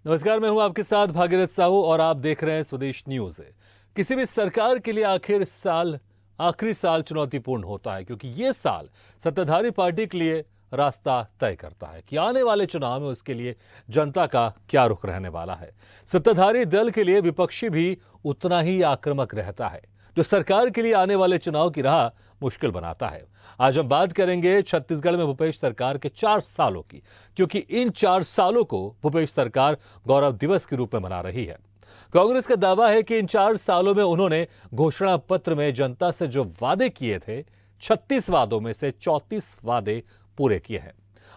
नमस्कार, मैं हूं आपके साथ भागीरथ साहू और आप देख रहे हैं स्वदेश न्यूज। किसी भी सरकार के लिए आखिरी साल चुनौतीपूर्ण होता है, क्योंकि ये साल सत्ताधारी पार्टी के लिए रास्ता तय करता है कि आने वाले चुनाव में उसके लिए जनता का क्या रुख रहने वाला है। सत्ताधारी दल के लिए विपक्षी भी उतना ही आक्रामक रहता है, जो सरकार के लिए आने वाले चुनाव की राह मुश्किल बनाता है। आज हम बात करेंगे छत्तीसगढ़ में भूपेश सरकार के 4 सालों की, क्योंकि इन 4 सालों को भूपेश सरकार गौरव दिवस के रूप में मना रही है। कांग्रेस का दावा है कि इन 4 सालों में उन्होंने घोषणा पत्र में जनता से जो वादे किए थे, 36 वादों में से 34 वादे पूरे किए हैं।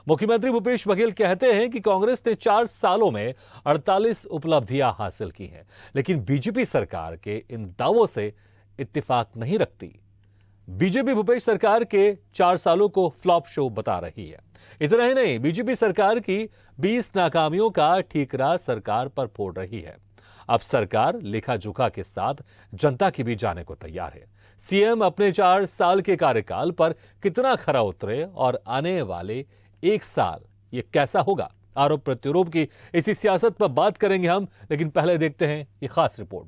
मुख्यमंत्री भूपेश बघेल कहते हैं कि कांग्रेस ने 4 सालों में 48 उपलब्धियां हासिल की हैं, लेकिन बीजेपी सरकार के इन दावों से इत्तेफाक नहीं रखती। बीजेपी भूपेश सरकार के 4 सालों को फ्लॉप शो बता रही है। इतना ही नहीं, बीजेपी सरकार की 20 नाकामियों का ठीकरा सरकार पर फोड़ रही है। अब सरकार लेखा जोखा के साथ जनता की भी जाने को तैयार है। सीएम अपने 4 साल के कार्यकाल पर कितना खरा उतरे और आने वाले 1 साल ये कैसा होगा, आरोप प्रत्यारोप की इसी सियासत पर बात करेंगे हम, लेकिन पहले देखते हैं ये खास रिपोर्ट।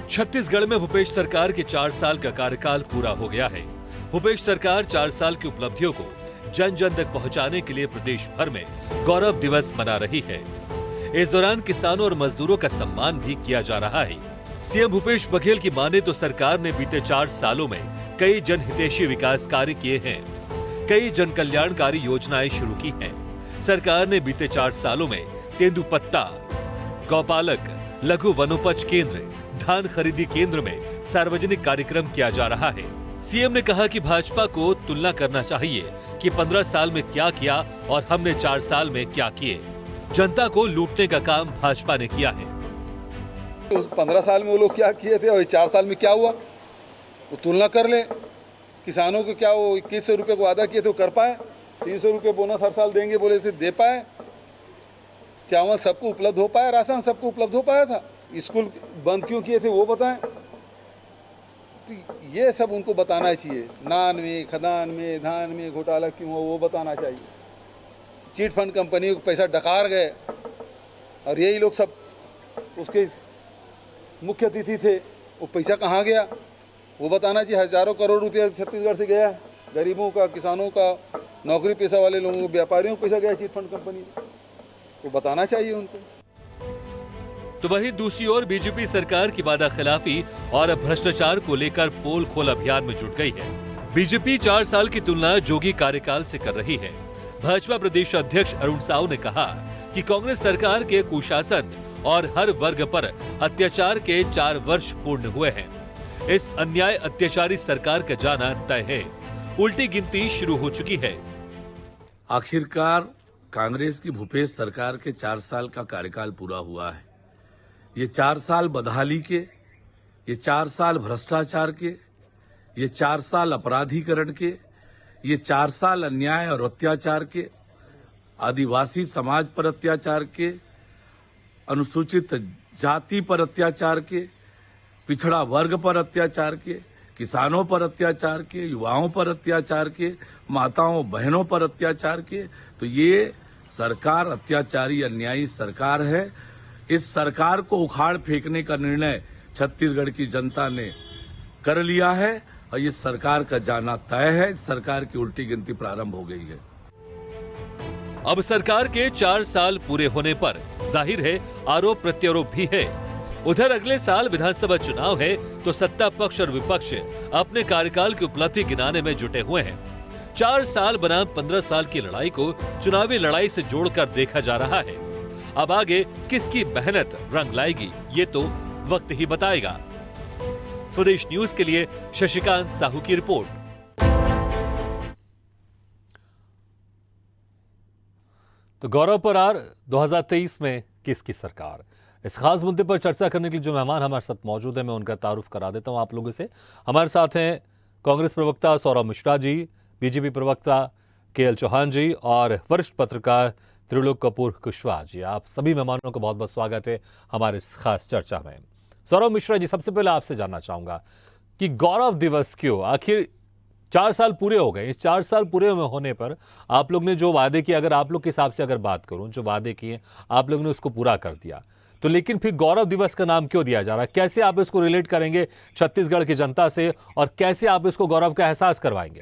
छत्तीसगढ़ में भूपेश सरकार के 4 साल का कार्यकाल पूरा हो गया है। भूपेश सरकार 4 साल की उपलब्धियों को जन जन तक पहुंचाने के लिए प्रदेश भर में गौरव दिवस मना रही है। इस दौरान किसानों और मजदूरों का सम्मान भी किया जा रहा है। सीएम भूपेश बघेल की माने तो सरकार ने बीते 4 सालों में कई जनहितैषी विकास कार्य किए हैं, कई जन कल्याणकारी योजनाएं शुरू की हैं। सरकार ने बीते 4 सालों में तेंदुपत्ता, गौपालक, लघु वनोपज केंद्र, धान खरीदी केंद्र में सार्वजनिक कार्यक्रम किया जा रहा है। सीएम ने कहा कि भाजपा को तुलना करना चाहिए कि 15 साल में क्या किया और हमने 4 साल में क्या किए। जनता को लूटने का काम भाजपा ने किया है। 15 साल में वो लोग क्या किए थे और 4 साल में क्या हुआ, वो तुलना कर ले। किसानों को क्या वो 2100 रुपये को वादा किए थे वो कर पाए? 300 रुपये बोनस हर साल देंगे बोले थे, दे पाए? चावल सबको उपलब्ध हो पाया? राशन सबको उपलब्ध हो पाया था? स्कूल बंद क्यों किए थे वो बताएं। तो ये सब उनको बताना चाहिए। नान में, खदान में, धान में घोटाला क्यों हो वो बताना चाहिए। चिट फंड कंपनी को पैसा डकार गए और यही लोग सब उसके मुख्य अतिथि थे, वो पैसा कहाँ गया वो बताना चाहिए। हजारों करोड़ रुपया छत्तीसगढ़ से गया, गरीबों का, किसानों का, नौकरी पेशा वाले लोगों, व्यापारियों को पैसा गया चिट फंड कंपनी, वो बताना चाहिए उनको। तो वहीं दूसरी ओर बीजेपी सरकार की वादा खिलाफी और भ्रष्टाचार को लेकर पोल खोल अभियान में जुट गई है। बीजेपी 4 साल की तुलना जोगी कार्यकाल से कर रही है। भाजपा प्रदेश अध्यक्ष अरुण साव ने कहा कि कांग्रेस सरकार के कुशासन और हर वर्ग पर अत्याचार के 4 वर्ष पूर्ण हुए हैं। इस अन्याय अत्याचारी सरकार का जाना तय है। उल्टी गिनती शुरू हो चुकी है। आखिरकार कांग्रेस की भूपेश सरकार के 4 साल का कार्यकाल पूरा हुआ है। ये 4 साल बदहाली के, ये 4 साल भ्रष्टाचार के, ये 4 साल अपराधीकरण के, ये 4 साल अन्याय और अत्याचार के, आदिवासी समाज पर अत्याचार के, अनुसूचित जाति पर अत्याचार के, पिछड़ा वर्ग पर अत्याचार के, किसानों पर अत्याचार के, युवाओं पर अत्याचार के, माताओं बहनों पर अत्याचार के। तो ये सरकार अत्याचारी अन्यायी सरकार है। इस सरकार को उखाड़ फेंकने का निर्णय छत्तीसगढ़ की जनता ने कर लिया है और इस सरकार का जाना तय है। सरकार की उल्टी गिनती प्रारंभ हो गई है। अब सरकार के 4 साल पूरे होने पर जाहिर है आरोप प्रत्यारोप भी है। उधर अगले साल विधानसभा चुनाव है, तो सत्ता पक्ष और विपक्ष अपने कार्यकाल की उपलब्धि गिनाने में जुटे हुए हैं। 4 साल बनाम 15 साल की लड़ाई को चुनावी लड़ाई से जोड़कर देखा जा रहा है। अब आगे किसकी मेहनत रंग लाएगी, ये तो वक्त ही बताएगा। स्वदेश न्यूज के लिए शशिकांत साहू की रिपोर्ट। तो गौरव परार 2023 में किसकी सरकार, इस खास मुद्दे पर चर्चा करने के लिए जो मेहमान हमारे साथ मौजूद है, मैं उनका तारुफ करा देता हूं आप लोगों से। हमारे साथ हैं कांग्रेस प्रवक्ता सौरभ मिश्रा जी, बीजेपी प्रवक्ता केएल चौहान जी और वरिष्ठ पत्रकार त्रिलोक कपूर कुशवाहा जी। आप सभी मेहमानों का बहुत बहुत स्वागत है हमारे इस खास चर्चा में। सौरभ मिश्रा जी, सबसे पहले आपसे जानना चाहूंगा कि गौरव दिवस क्यों, आखिर 4 साल पूरे हो गए। इस 4 साल पूरे होने पर आप लोग ने जो वादे किए, अगर आप लोग के हिसाब से अगर बात करूं, जो वादे किए आप लोग ने उसको पूरा कर दिया, तो लेकिन फिर गौरव दिवस का नाम क्यों दिया जा रहा है? कैसे आप इसको रिलेट करेंगे छत्तीसगढ़ की जनता से और कैसे आप इसको गौरव का एहसास करवाएंगे?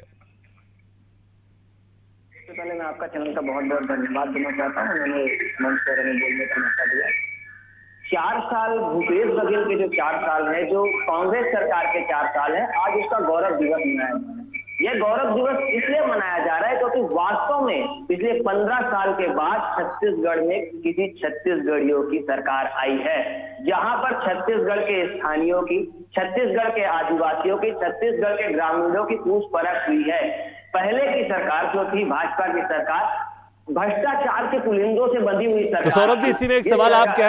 सबसे पहले मैं आपका चैनल का बहुत बहुत धन्यवाद देना चाहता हूँ, उन्होंने मंच पर हमें बोलने का मौका दिया। 4 साल भूपेश बघेल के जो 4 साल है, जो कांग्रेस सरकार के 4 साल है, आज उसका गौरव दिवस मनाया जा रहा है। यह गौरव दिवस इसलिए मनाया जा रहा है क्योंकि वास्तव में पिछले 15 साल के बाद छत्तीसगढ़ में किसी छत्तीसगढ़ियों की सरकार आई है, जहां पर छत्तीसगढ़ के स्थानीयों की, छत्तीसगढ़ के आदिवासियों की, छत्तीसगढ़ के ग्रामीणों की पूछ परख हुई है। पहले की सरकार जो थी, भाजपा की सरकार, भ्रष्टाचार के पुलिंदों से बंधी हुई सरकार। तो सौरभ जी, इसी में एक सवाल, आप कह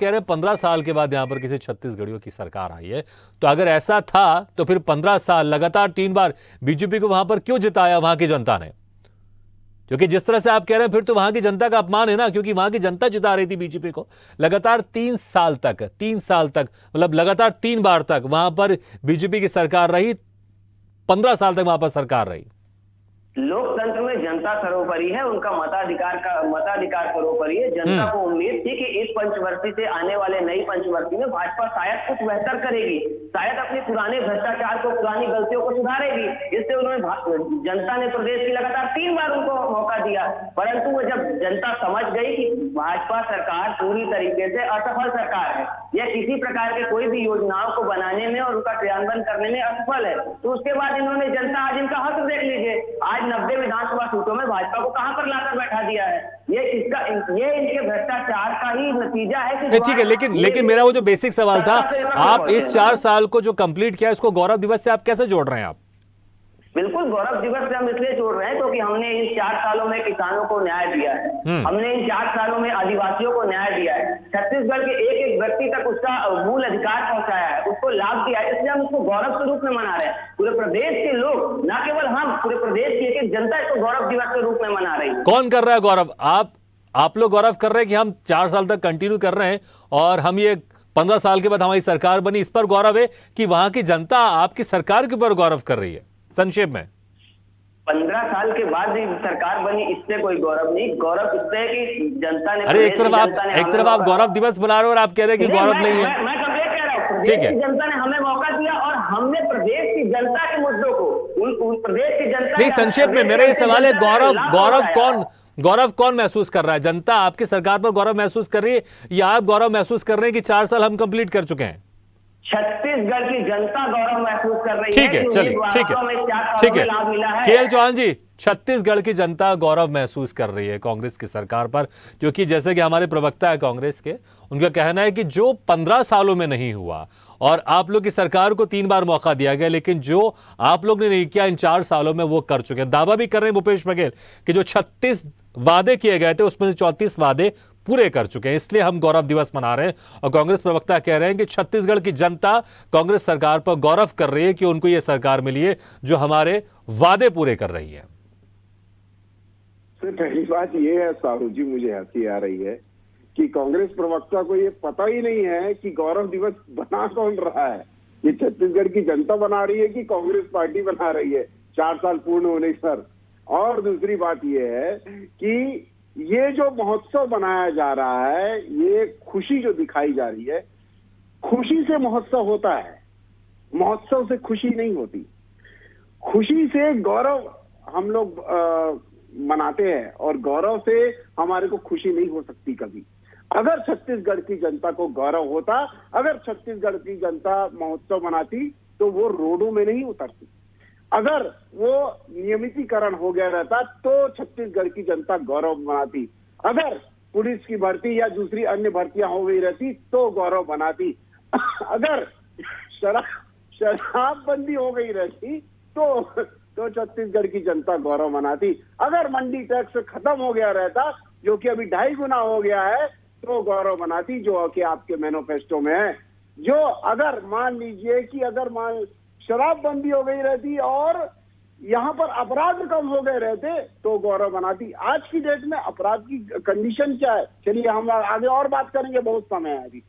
रहे हैं 15 साल के बाद यहां पर किसी छत्तीसगढ़ियों की सरकार आई है, तो अगर ऐसा था तो फिर 15 साल लगातार 3 बार बीजेपी को वहां पर क्यों जिताया वहां की जनता ने? क्योंकि जिस तरह से आप कह रहे हैं फिर तो वहां की जनता का अपमान है ना, क्योंकि वहां की जनता जिता रही थी बीजेपी को लगातार 3 साल तक, मतलब लगातार 3 बार तक वहां पर बीजेपी की सरकार रही, 15 साल तक वहां पर सरकार रही। लोकतंत्र में जनता सर्वोपरि है, उनका मताधिकार सर्वोपरि है। जनता को उम्मीद थी कि इस पंचवर्षीय से आने वाले नई पंचवर्षीय में भाजपा शायद कुछ बेहतर करेगी, शायद अपने पुराने भ्रष्टाचार को, पुरानी गलतियों को सुधारेगी। इससे उन्होंने, जनता ने प्रदेश की लगातार 3 बार उनको मौका दिया, परंतु वो जब जनता समझ गई कि भाजपा सरकार पूरी तरीके से असफल सरकार है, यह किसी प्रकार के कोई भी योजनाओं को बनाने में और उनका क्रियान्वयन करने में असफल है, तो उसके बाद इन्होंने, जनता आज इनका हक देख लीजिए, आज 90 विधानसभा सीटों में भाजपा को कहां पर लाकर बैठा दिया है। ये इनके भ्रष्टाचार का ही नतीजा है कि ठीक है, लेकिन मेरा वो जो बेसिक सवाल था, आप इस 4 साल को जो कंप्लीट किया इसको गौरव दिवस से आप कैसे जोड़ रहे हैं? आप बिल्कुल गौरव दिवस से हम इसलिए जोड़ रहे हैं क्योंकि हमने इन 4 सालों में किसानों को न्याय दिया है, हमने इन 4 सालों में आदिवासियों को न्याय दिया है, छत्तीसगढ़ के एक एक व्यक्ति तक उसका मूल अधिकार पहुंचाया है, उसको लाभ दिया है, इसलिए हम उसको गौरव के रूप में मना रहे हैं। पूरे प्रदेश के लोग, न केवल हम, पूरे प्रदेश की एक एक जनता इसको गौरव दिवस के रूप में मना रही है। कौन कर रहा है गौरव? आप लोग गौरव कर रहे हैं कि हम 4 साल तक कंटिन्यू कर रहे हैं और हम ये 15 साल के बाद हमारी सरकार बनी, इस पर गौरव है कि वहां की जनता आपकी सरकार के ऊपर गौरव कर रही है? संक्षेप में 15 साल के बाद भी सरकार बनी, इससे कोई गौरव नहीं, गौरव इससे है कि जनता ने, अरे एक तरफ आप गौरव दिवस मना रहे हो और आप कह रहे हैं कि गौरव नहीं है। मैं कंप्लीट कह रहा हूँ, ठीक है, जनता ने हमें मौका दिया और हमने प्रदेश की जनता के मुद्दों को, उन प्रदेश की जनता, नहीं, संक्षेप में मेरा ये सवाल है, गौरव कौन महसूस कर रहा है? जनता आपकी सरकार पर गौरव महसूस कर रही है या आप गौरव महसूस कर रहे हैं कि 4 साल हम कंप्लीट कर चुके हैं? छत्तीसगढ़ की जनता गौरव महसूस कर रही है। ठीक है, चलिए, ठीक है केएल चौहान जी, छत्तीसगढ़ की जनता गौरव महसूस कर रही है कांग्रेस की सरकार पर, क्योंकि जैसे कि हमारे प्रवक्ता है कांग्रेस के, उनका कहना है कि जो 15 सालों में नहीं हुआ और आप लोग की सरकार को 3 बार मौका दिया गया, लेकिन जो आप लोग ने नहीं किया इन 4 सालों में वो कर चुके हैं। दावा भी कर रहे हैं भूपेश बघेल कि जो 36 वादे किए गए थे उसमें से 34 वादे पूरे कर चुके हैं, इसलिए हम गौरव दिवस मना रहे हैं। और कांग्रेस प्रवक्ता कह रहे हैं कि छत्तीसगढ़ की जनता कांग्रेस सरकार पर गौरव कर रही है कि उनको यह सरकार मिली है जो हमारे वादे पूरे कर रही है। पहली बात यह है साहू जी, मुझे हंसी आ रही है कि कांग्रेस प्रवक्ता को ये पता ही नहीं है कि गौरव दिवस बना कौन रहा है। ये छत्तीसगढ़ की जनता बना रही है कि कांग्रेस पार्टी बना रही है 4 साल पूर्ण होने पर। और दूसरी बात यह है कि ये जो महोत्सव बनाया जा रहा है, ये खुशी जो दिखाई जा रही है, खुशी से महोत्सव होता है, महोत्सव से खुशी नहीं होती। खुशी से गौरव हम लोग मनाते हैं और गौरव से हमारे को खुशी नहीं हो सकती कभी। अगर छत्तीसगढ़ की जनता को गौरव होता, अगर छत्तीसगढ़ की जनता महोत्सव मनाती तो वो रोडों में नहीं उतरती। अगर वो नियमितीकरण हो गया रहता तो छत्तीसगढ़ की जनता गौरव मनाती। अगर पुलिस की भर्ती या दूसरी अन्य भर्तियां हो गई रहती तो गौरव मनाती। अगर शराबबंदी हो गई रहती तो छत्तीसगढ़ की जनता गौरव मनाती। अगर मंडी टैक्स खत्म हो गया रहता, जो कि अभी 2.5 गुना हो गया है, तो गौरव मनाती, जो कि आपके मैनिफेस्टो में है। जो अगर मान लीजिए कि अगर शराबबंदी हो गई रहती और यहाँ पर अपराध कम हो गए रहते तो गौरव मनाती। आज की डेट में अपराध की कंडीशन क्या है, चलिए हम आगे और बात करेंगे, बहुत समय है अभी।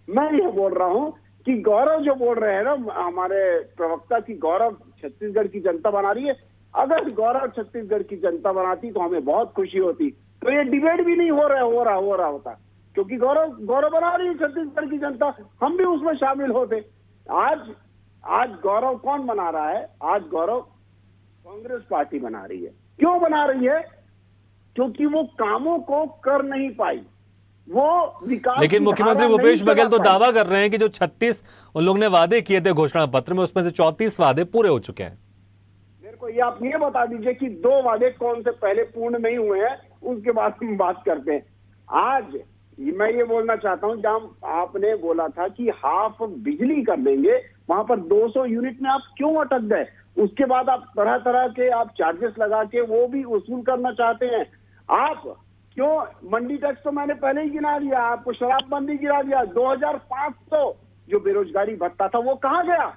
मैं ये बोल रहा हूँ कि गौरव जो बोल रहे हैं ना हमारे प्रवक्ता की, गौरव छत्तीसगढ़ की जनता बना रही है। अगर गौरव छत्तीसगढ़ की जनता बनाती तो हमें बहुत खुशी होती, तो ये डिबेट भी नहीं हो रहा होता, क्योंकि गौरव बना रही है छत्तीसगढ़ की जनता, हम भी उसमें शामिल होते। आज गौरव कौन बना रहा है? आज गौरव कांग्रेस पार्टी बना रही है। क्यों बना रही है? क्योंकि वो कामों को कर नहीं पाई, वो विकास। लेकिन मुख्यमंत्री भूपेश बघेल तो दावा कर रहे हैं कि जो 36 उन लोग ने वादे किए थे घोषणा पत्र में, उसमें से 34 वादे पूरे हो चुके हैं। मेरे को ये आप ये बता दीजिए कि 2 वादे कौन से पहले पूर्ण नहीं हुए हैं, उसके बाद हम बात करते हैं। आज मैं ये बोलना चाहता हूं, जहां आपने बोला था कि हाफ बिजली कर देंगे, वहां पर 200 यूनिट में आप क्यों अटक गए? उसके बाद आप तरह तरह के आप चार्जेस लगा के वो भी वसूल करना चाहते हैं। आप क्यों मंडी टैक्स तो मैंने पहले ही गिना दिया, आपको शराबबंदी गिरा दिया। 2500 जो बेरोजगारी भत्ता था वो कहां गया?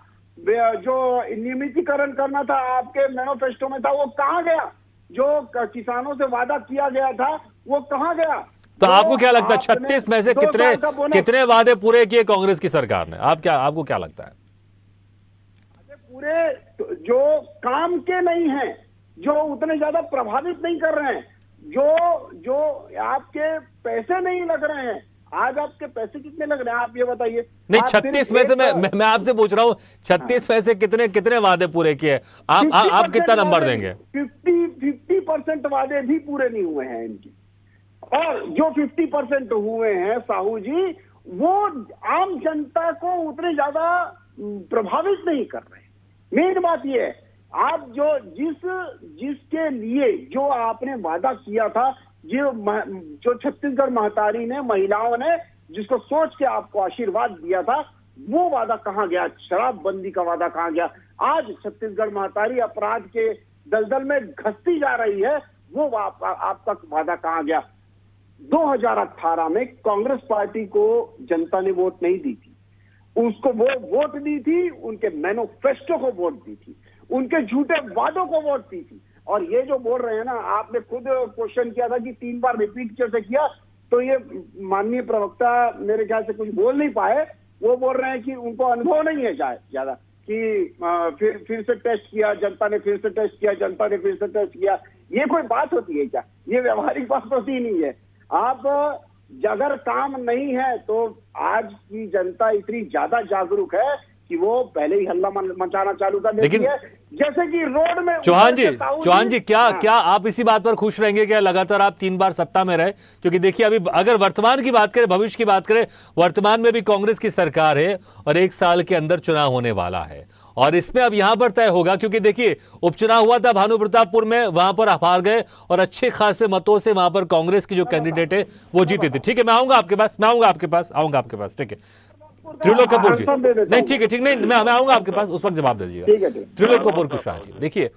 जो नियमितीकरण करना था आपके मैनिफेस्टो में था वो कहां गया? जो किसानों से वादा किया गया था वो कहां गया? तो आपको क्या लगता है 36 में से कितने वादे पूरे किए कांग्रेस की सरकार ने? आपको क्या लगता है? पूरे जो काम के नहीं हैं, जो उतने ज्यादा प्रभावित नहीं कर रहे हैं, जो आपके पैसे नहीं लग रहे हैं। आज आपके पैसे कितने लग रहे हैं आप ये बताइए। नहीं, 36 में से मैं आपसे पूछ रहा हूं, 36 में से कितने वादे पूरे किए? आप कितना नंबर देंगे? 50% वादे भी पूरे नहीं हुए हैं इनकी, और जो 50% हुए हैं साहू जी, वो आम जनता को उतने ज्यादा प्रभावित नहीं कर रहे। मेन बात ये है, आप जिसके लिए जो आपने वादा किया था, जो छत्तीसगढ़ महतारी ने, महिलाओं ने जिसको सोच के आपको आशीर्वाद दिया था, वो वादा कहां गया? शराबबंदी का वादा कहां गया? आज छत्तीसगढ़ महतारी अपराध के दलदल में घसती जा रही है, वो आपका वादा कहां गया? 2018 में कांग्रेस पार्टी को जनता ने वोट नहीं दी थी, उसको वो वोट दी थी, उनके मैनिफेस्टो को वोट दी थी, उनके झूठे वादों को वोट दी थी। और ये जो बोल रहे हैं ना, आपने खुद क्वेश्चन किया था कि 3 बार रिपीट कैसे किया, तो ये माननीय प्रवक्ता मेरे ख्याल से कुछ बोल नहीं पाए। वो बोल रहे हैं कि उनको अनुभव नहीं है ज्यादा, कि फिर से टेस्ट किया जनता ने, फिर से टेस्ट किया जनता ने, फिर से टेस्ट किया। ये कोई बात होती है क्या? ये व्यवहारिक बात होती नहीं है। आप अगर काम नहीं है तो आज की जनता इतनी ज्यादा जागरूक है कि वो पहले ही हल्ला मचाना चालू कर देती है, जैसे कि रोड में। चौहान जी क्या आप इसी बात पर खुश रहेंगे क्या लगातार आप 3 बार सत्ता में रहे? क्योंकि देखिए, अभी अगर वर्तमान की बात करें, भविष्य की बात करें, वर्तमान में भी कांग्रेस की सरकार है और 1 साल के अंदर चुनाव होने वाला है, और इसमें अब यहां पर तय होगा। क्योंकि देखिए, उपचुनाव हुआ था भानु प्रतापपुर में, वहां पर हार गए और अच्छे खासे मतों से वहां पर कांग्रेस की जो कैंडिडेट है वो जीती थी। ठीक है, मैं आऊंगा आपके पास, ठीक है। त्रिलोक कपूर जी, नहीं ठीक नहीं, मैं आऊंगा आपके पास, उस वक्त जवाब दे दीजिएगा। त्रिलोक कपूर कुशवाहा जी, देखिए,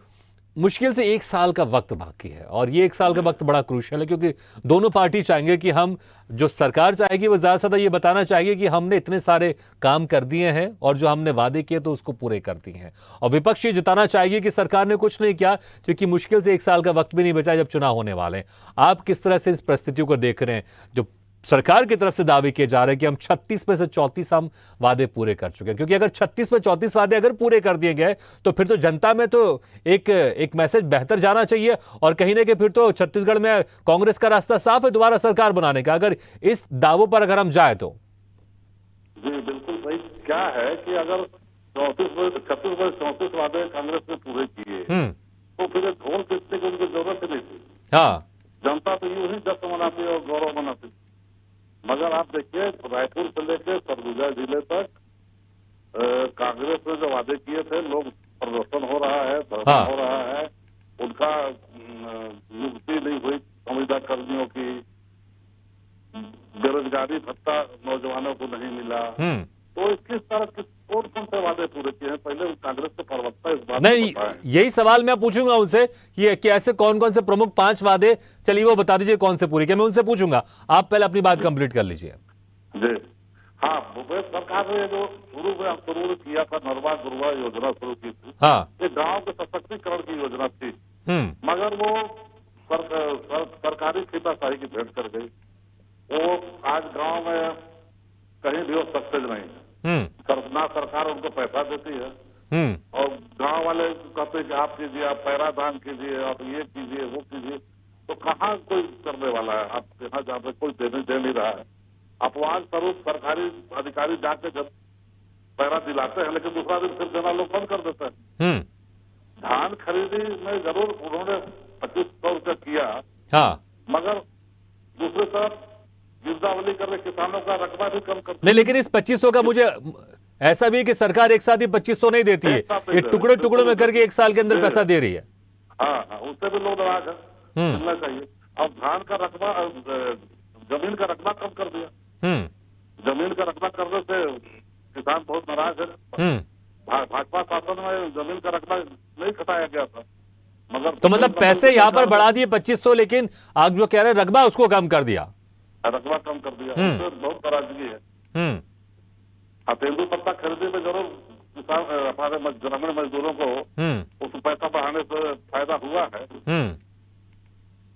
मुश्किल से 1 साल का वक्त बाकी है, और ये 1 साल का वक्त बड़ा क्रूशियल है, क्योंकि दोनों पार्टी चाहेंगे कि हम, जो सरकार चाहेगी वो ज्यादा से ज्यादा ये बताना चाहिए कि हमने इतने सारे काम कर दिए हैं और जो हमने वादे किए तो उसको पूरे कर दिए हैं, और विपक्ष ये जताना चाहिए कि सरकार ने कुछ नहीं किया, क्योंकि मुश्किल से 1 साल का वक्त भी नहीं बचा जब चुनाव होने वाले हैं। आप किस तरह से इस परिस्थितियों को देख रहे हैं, जो सरकार की तरफ से दावे किए जा रहे हैं कि हम 36 में से 34 हम वादे पूरे कर चुके हैं? क्योंकि अगर 36 में 34 वादे अगर पूरे कर दिए गए तो फिर तो जनता में तो एक मैसेज बेहतर जाना चाहिए, और कहीं ना कहीं फिर तो छत्तीसगढ़ में कांग्रेस का रास्ता साफ है दोबारा सरकार बनाने का, अगर इस दावों पर अगर हम जाए तो। जी बिल्कुल भाई, क्या है कि अगर 36 में 34 वादे कांग्रेस ने पूरे किए तो फिर ढोल पीटने की उनकी जरूरत नहीं थी। हाँ, जनता तो यूं ही जश्न मनाती और गौरव मनाती। मगर आप देखिए, रायपुर से लेकर सरगुजा जिले तक कांग्रेस ने जो वादे किए थे, लोग प्रदर्शन हो रहा है, धरना हो रहा है, उनका नियुक्ति नहीं हुई संविदा कर्मियों की, बेरोजगारी भत्ता नौजवानों को नहीं मिला, तो किस तरह के कौन से वादे पूरे किए हैं? पहले कांग्रेस के प्रवक्ता इस बात नहीं, यही सवाल मैं पूछूंगा उनसे कि ऐसे कौन कौन से प्रमुख 5 वादे, चलिए वो बता दीजिए कौन से पूरे किए, मैं उनसे पूछूंगा। आप पहले अपनी बात कंप्लीट कर लीजिए। जी हाँ, भूपेश सरकार ने जो शुरू किया था, नरवा गुरवा योजना शुरू की थी। हाँ, ये गांव के सशक्तिकरण की योजना थी, मगर वो सरकारी फीताशाही की भेंट कर गई। वो आज गांव में कहीं भी वो सक्सेस नहीं है। ना सरकार उनको पैसा देती है, और गांव वाले कहते हैं कि आप कीजिए, आप पैरा दान कीजिए, आप ये कीजिए, वो कीजिए, तो कहाँ कोई करने वाला है? आप यहाँ जहाँ पे कोई दे नहीं रहा है। अपवाद स्वरूप सरकारी अधिकारी जाके जब पैरा दिलाते हैं, लेकिन दूसरा दिन फिर देना लोग बंद कर देते हैं। धान खरीदी में जरूर उन्होंने 2500 रुपया किया, हाँ, मगर दूसरी तरफ गिरदावली करके किसानों का रकबा भी कम कर। नहीं, लेकिन इस 2500 का मुझे ऐसा भी है कि सरकार एक साथ ही 2500 नहीं देती है, ये टुकड़े टुकड़ों में करके एक साल के अंदर पैसा दे रही है। हाँ, उससे भी लोग नाराज है, मिलना चाहिए। अब धान का रकबा, जमीन का रकबा कम कर दिया। जमीन का रकबा करने से किसान बहुत नाराज है। भाजपा शासन में जमीन का रकबा नहीं घटाया गया था, मगर तो मतलब पैसे यहाँ पर बढ़ा दिए 2500, लेकिन आप जो कह रहे हैं रकबा उसको कम कर दिया। रकबा कम कर दिया, उससे बहुत नाराजगी है। तेंदू पत्ता खरीदने में जरूर किसान हमारे ग्रामीण मजदूरों को उस पैसा बढ़ाने से फायदा हुआ है।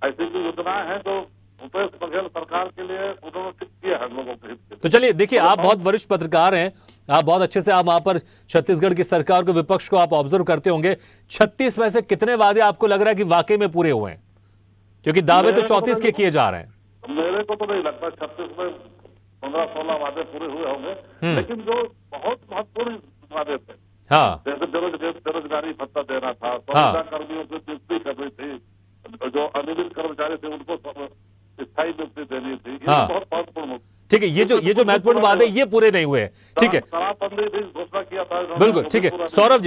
ऐसी भी योजनाएं हैं जो भूपेश बघेल सरकार के लिए उन्होंने ठीक किया है लोगों के हित के। तो चलिए देखिए, आप बहुत वरिष्ठ पत्रकार हैं, आप बहुत अच्छे से आप वहां पर छत्तीसगढ़ की सरकार को, विपक्ष को आप ऑब्जर्व करते होंगे। 36 में से कितने वादे आपको लग रहा है कि वाकई में पूरे हुए हैं? क्योंकि दावे तो 34 के किए जा रहे हैं। मेरे को तो नहीं लगता 36 में 15-16 वादे पूरे हुए होंगे, लेकिन जो बहुत महत्वपूर्ण वादे थे, हाँ, जैसे बेरोजगारी भत्ता देना था, संविदा कर्मियों की नियुक्ति करनी थी, जो अनियमित कर्मचारी थे उनको स्थायी नियुक्ति देनी थी, ये हाँ, बहुत महत्वपूर्ण। ठीक है, ये जो महत्वपूर्ण वादे ये पूरे नहीं हुए। ठीक है, शराबबंदी भी घोषणा किया था, बिल्कुल ठीक है। सौरभ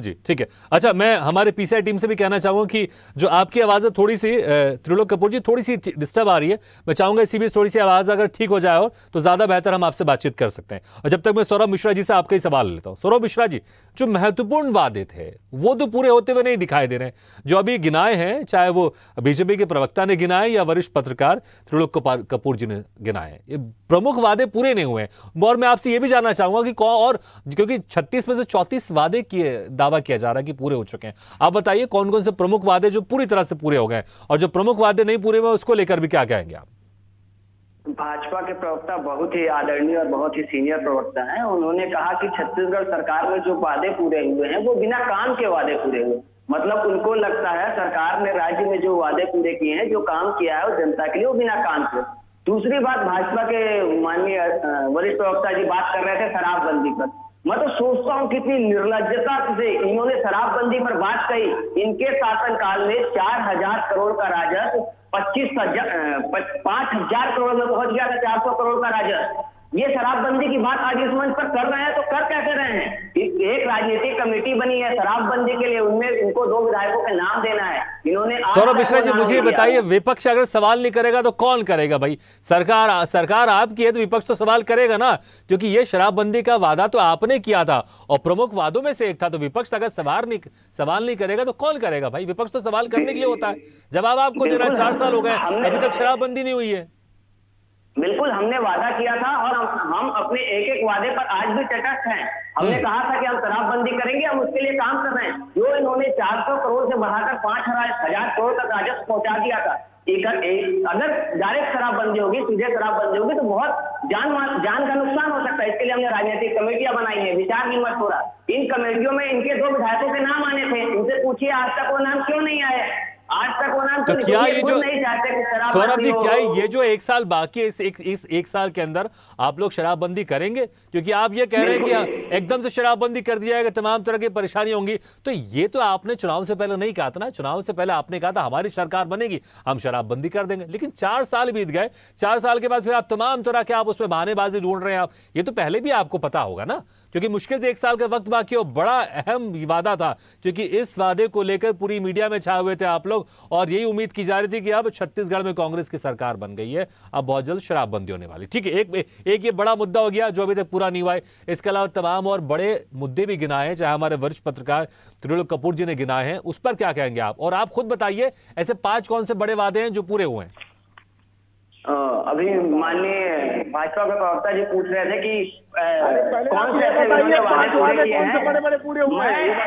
जी ठीक है। अच्छा, मैं हमारे पीसीआई टीम से भी कहना चाहूंगा कि जो आपकी आवाज़ थोड़ी सी, त्रिलोक कपूर जी, थोड़ी सी डिस्टर्ब आ रही है। मैं चाहूंगा इसी बीच थोड़ी सी आवाज़ अगर ठीक हो जाए और तो ज़्यादा बेहतर हम आपसे बातचीत कर सकते हैं। और जब तक मैं सौरभ मिश्रा जी से आपका ही सवाल लेता हूँ। सौरभ मिश्रा जी, जो महत्वपूर्ण वादे थे वो तो पूरे होते हुए नहीं दिखाई दे रहे हैं। जो अभी गिनाए हैं, चाहे वो बीजेपी के प्रवक्ता ने गिनाए या वरिष्ठ पत्रकार त्रिलोक कपूर जी ने गिनाए हैं, ये प्रमुख वादे पूरे नहीं हुए। और मैं आपसे ये भी जानना चाहूंगा कि और क्योंकि 36 में से 34 वादे किए, दावा किया जा रहा है कि पूरे हो चुके हैं, आप बताइए कौन कौन से प्रमुख वादे जो पूरी तरह से पूरे हो गए, और जो प्रमुख वादे नहीं पूरे हुए उसको लेकर भी क्या कहेंगे आप? भाजपा के प्रवक्ता बहुत ही आदरणीय और बहुत ही सीनियर प्रवक्ता हैं। उन्होंने कहा कि छत्तीसगढ़ सरकार में जो वादे पूरे हुए हैं वो बिना काम के वादे पूरे हुए। मतलब उनको लगता है सरकार ने राज्य में जो वादे पूरे किए हैं, जो काम किया है वो जनता के लिए, वो बिना काम के। दूसरी बात, भाजपा के माननीय वरिष्ठ प्रवक्ता जी बात कर रहे थे शराबबंदी पर। मैं तो सोचता हूँ कितनी निर्लज्जता से इन्होंने शराबबंदी पर बात कही। इनके शासनकाल में 4000 करोड़ का राजस्व 5,000 करोड़ में पहुंच गया था, 400 करोड़ का राजस्व। ये शराबबंदी की बात आज इस मंच पर कर रहे हैं तो कर कैसे रहे हैं? एक राजनीतिक कमेटी बनी है शराबबंदी के लिए, उनमें इनको 2 विधायकों के नाम देना है। इन्होंने सौरभ मिश्रा जी, मुझे बताइए, विपक्ष अगर सवाल नहीं करेगा तो कौन करेगा भाई? सरकार आपकी है तो विपक्ष तो सवाल करेगा ना, क्योंकि ये शराबबंदी का वादा तो आपने किया था और प्रमुख वादों में से एक था। तो विपक्ष अगर सवाल नहीं करेगा तो कौन करेगा भाई? विपक्ष तो सवाल करने के लिए होता है। जवाब आपको देना, 4 साल हो गए अभी तक शराबबंदी नहीं हुई है। बिल्कुल, हमने वादा किया था और हम अपने एक वादे पर आज भी तटस्थ हैं। हमने कहा था कि हम शराबबंदी करेंगे, हम उसके लिए काम कर रहे हैं। जो इन्होंने 400 करोड़ से बढ़ाकर 5,000 करोड़ तक राजस्व पहुंचा दिया था। अगर डायरेक्ट शराबबंदी होगी, सीधे शराबबंदी होगी तो बहुत जान का नुकसान हो सकता है। इसके लिए हमने राजनीतिक कमेटियां बनाई है, विचार विमर्श हो रहा। इन कमेटियों में इनके 2 विधायकों के नाम आने थे, इनसे पूछिए आज तक वो नाम क्यों नहीं आए? आज तक वो नाम तो क्या ये जो नहीं चाहते कि सौरभ जी, क्या ये जो 1 साल बाकी है, इस 1 साल के अंदर आप लोग शराबबंदी करेंगे? क्योंकि आप ये कह रहे हैं कि एकदम से शराबबंदी कर दिया जाएगा, तमाम तरह की परेशानी होंगी। तो ये तो आपने चुनाव से पहले नहीं कहा था ना। चुनाव से पहले आपने कहा था हमारी सरकार बनेगी, हम शराबबंदी कर देंगे। लेकिन 4 साल बीत गए, 4 साल के बाद फिर आप तमाम तरह के आप उसमें बहानेबाजी ढूंढ रहे हैं। आप ये तो पहले भी आपको पता होगा ना, क्योंकि मुश्किल से 1 साल का वक्त बाकी हो। बड़ा अहम वादा था, क्योंकि इस वादे को लेकर पूरी मीडिया में छाए हुए थे आप लोग, और यही उम्मीद की जा रही थी कि अब छत्तीसगढ़ में कांग्रेस की सरकार बन गई है, अब बहुत जल्द शराबबंदी होने वाली। ठीक है, एक ये बड़ा मुद्दा हो गया जो अभी तक पूरा नहीं हुआ है। इसके अलावा तमाम और बड़े मुद्दे भी गिनाए हैं, चाहे हमारे वरिष्ठ पत्रकार त्रिलोक कपूर जी ने गिनाए हैं। उस पर क्या कहेंगे आप? और आप खुद बताइए, ऐसे 5 कौन से बड़े वादे हैं जो पूरे हुए हैं? अभी माननीय भाजपा के प्रवक्ता जी पूछ रहे थे कि कौन से ऐसे वादे पूरे किए हैं। मैं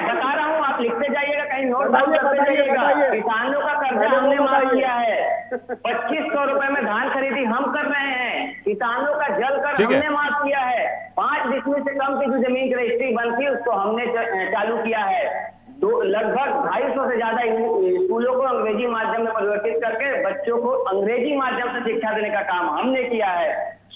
बता रहा हूँ, आप लिखते जाइएगा, कहीं नोट डाउन करते जाइएगा। किसानों का कर्जा हमने माफ किया है, 2500 रुपए में धान खरीदी हम कर रहे हैं। किसानों का जल कर हमने माफ किया है। 5 डिसमिल से कम की जो जमीन की रजिस्ट्री बनती है उसको हमने चालू किया है। लगभग 250 से ज्यादा स्कूलों को अंग्रेजी माध्यम में परिवर्तित करके बच्चों को अंग्रेजी माध्यम से शिक्षा देने का काम हमने किया है।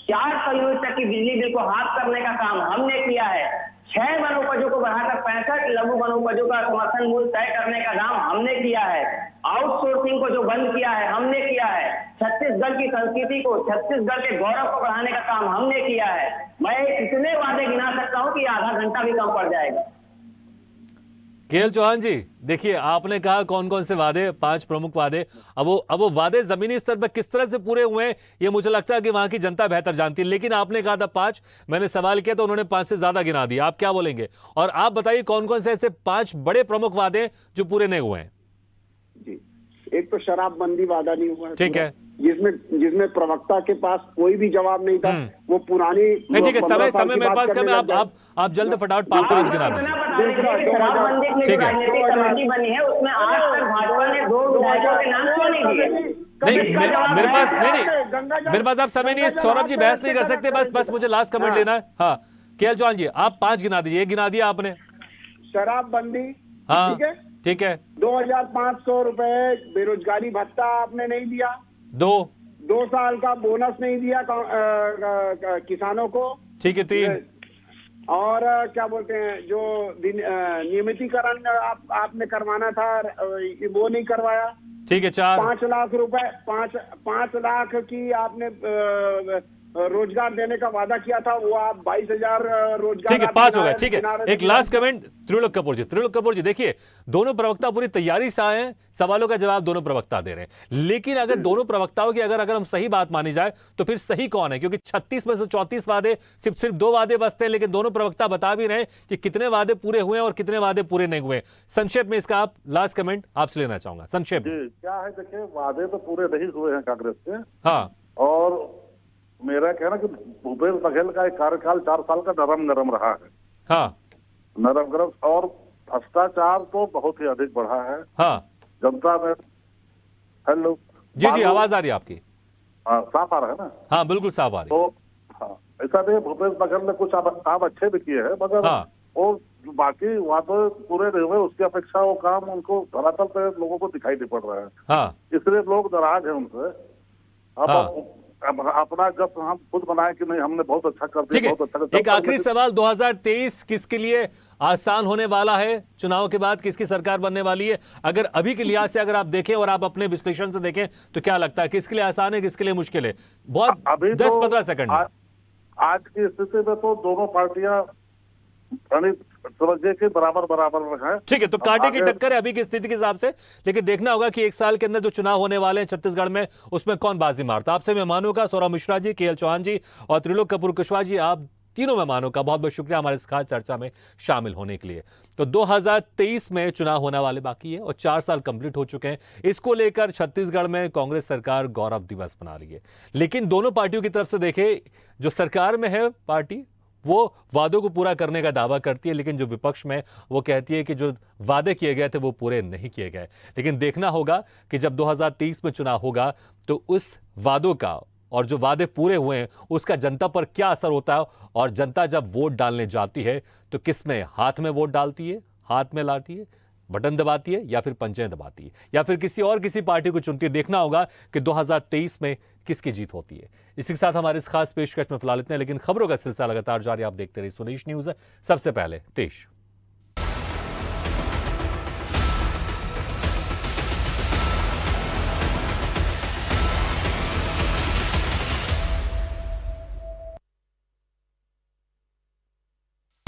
4 यूनिट तक की बिजली बिल को हाफ करने का काम हमने किया है। 6 वनोपजों को बढ़ाकर 65 लघु वनोपजों का समर्थन मूल्य तय करने का काम हमने किया है। आउटसोर्सिंग को जो बंद किया है हमने किया है। छत्तीसगढ़ की संस्कृति को, छत्तीसगढ़ के गौरव को बढ़ाने का काम हमने किया है। मैं इतने वादे गिना सकता हूं कि आधा घंटा भी कम पड़ जाएगा। केएल चौहान जी, देखिए आपने कहा कौन कौन से वादे, 5 प्रमुख वादे। अब वो वादे जमीनी स्तर पर किस तरह से पूरे हुए हैं ये मुझे लगता है कि वहां की जनता बेहतर जानती है, लेकिन आपने कहा था 5, मैंने सवाल किया तो उन्होंने 5 से ज्यादा गिना दिया। आप क्या बोलेंगे? और आप बताइए कौन कौन से ऐसे 5 बड़े प्रमुख वादे जो पूरे नहीं हुए हैं। जी, एक तो शराबबंदी वादा नहीं हुआ है, ठीक है, जिसमें प्रवक्ता के पास कोई भी जवाब नहीं था। वो पुरानी नहीं, ठीक है, समय मेरे पास कम है, आप जल्द फटाफट 5 गिना दीजिए। शराबबंदी के लिए राजनीतिक कमेटी बनी है, उसमें आज तक भाजपा ने 2 विधायकों के नाम क्यों नहीं दिए? नहीं, मेरे पास नहीं, मेरे पास आप समय नहीं है सौरभ जी, बहस नहीं कर सकते। बस मुझे लास्ट कमेंट लेना है। हाँ केएल चौहान जी, आप 5 गिना दीजिए। 1 गिना दिया आपने, शराबबंदी, हाँ ठीक है, ठीक है। 2500 रुपए बेरोजगारी भत्ता आपने नहीं दिया। 2 साल का बोनस नहीं दिया किसानों को, ठीक है। 3 और क्या बोलते हैं, जो नियमितीकरण आपने करवाना था वो नहीं करवाया, ठीक है। 4 5 लाख रुपए, 5 लाख की आपने रोजगार देने का वादा किया था, वो आप 22,000 रोजगार, ठीक है। 5 हो गए, ठीक है। एक लास्ट कमेंट त्रिलोक कपूर जी, देखिए दोनों प्रवक्ता पूरी तैयारी से आए हैं, सवालों का जवाब दोनों प्रवक्ता दे रहे हैं, लेकिन अगर दोनों प्रवक्ताओं की अगर हम सही बात मानी जाए तो फिर सही कौन है? क्योंकि 36 में से 34 वादे, सिर्फ 2 वादे बचते हैं, लेकिन दोनों प्रवक्ता बता भी रहे हैं कि कितने वादे पूरे हुए और कितने वादे पूरे नहीं हुए। संक्षेप में इसका आप लास्ट कमेंट आपसे लेना चाहूंगा, संक्षेप में। क्या है, देखिए वादे तो पूरे नहीं हुए हैं कांग्रेस के। हाँ, और मेरा कहना कि भूपेश बघेल का एक कार्यकाल 4 साल का नरम रहा है। हाँ, नरम, और भ्रष्टाचार तो बहुत ही अधिक बढ़ा है। हाँ, जनता में। हेलो जी, आवाज आ रही है आपकी? हाँ, साफ आ रहा है ना? हाँ, बिल्कुल साफ आ रही है। तो हाँ, ऐसा नहीं, भूपेश बघेल ने कुछ काम अच्छे भी किए हैं, मगर वो बाकी वादे पूरे नहीं हुए, उसकी अपेक्षा वो काम उनको धरातल पे लोगों को दिखाई नहीं पड़ रहा है। हाँ, इसलिए लोग नाराज है उनसे। अब अपना जब हम खुद बनाए कि नहीं हमने बहुत अच्छा कर दिया, बहुत अच्छा कर। एक आखिरी सवाल, 2023 किसके लिए आसान होने वाला है? चुनाव के बाद किसकी सरकार बनने वाली है? अगर अभी के लिहाज से अगर आप देखें और आप अपने विश्लेषण से देखें तो क्या लगता है किसके लिए आसान है, किसके लिए मुश्किल है? बहुत 10-15 सेकंड। आज की स्थिति में तो दोनों पार्टियां समझिए कि बराबर है। ठीक है, तो कांटे की टक्कर है अभी की स्थिति के हिसाब से, लेकिन देखना होगा कि 1 साल के अंदर जो चुनाव होने वाले हैं छत्तीसगढ़ में, उसमें कौन बाजी मारता। आपसे मेहमानों का, सौरभ मिश्रा जी, केएल चौहान जी और त्रिलोक कपूर कुशवाहा जी, आप तीनों मेहमानों का बहुत बहुत शुक्रिया हमारे इस खास चर्चा में शामिल होने के लिए। तो 2023 में चुनाव होने वाले बाकी है और 4 साल कंप्लीट हो चुके हैं। इसको लेकर छत्तीसगढ़ में कांग्रेस सरकार गौरव दिवस मना रही है, लेकिन दोनों पार्टियों की तरफ से देखें, जो सरकार में है पार्टी वो वादों को पूरा करने का दावा करती है, लेकिन जो विपक्ष में वो कहती है कि जो वादे किए गए थे वो पूरे नहीं किए गए। लेकिन देखना होगा कि जब 2023 में चुनाव होगा तो उस वादों का और जो वादे पूरे हुए हैं उसका जनता पर क्या असर होता है, और जनता जब वोट डालने जाती है तो किस में हाथ में वोट डालती है, हाथ में लाती है, बटन दबाती है, या फिर पंजे दबाती है, या फिर किसी पार्टी को चुनती है। देखना होगा कि 2023 में किसकी जीत होती है। इसी के साथ हमारे इस खास पेशकश में फिलहाल इतने, लेकिन खबरों का सिलसिला लगातार जारी। आप देखते रहिए स्वदेश न्यूज़। सबसे पहले देश।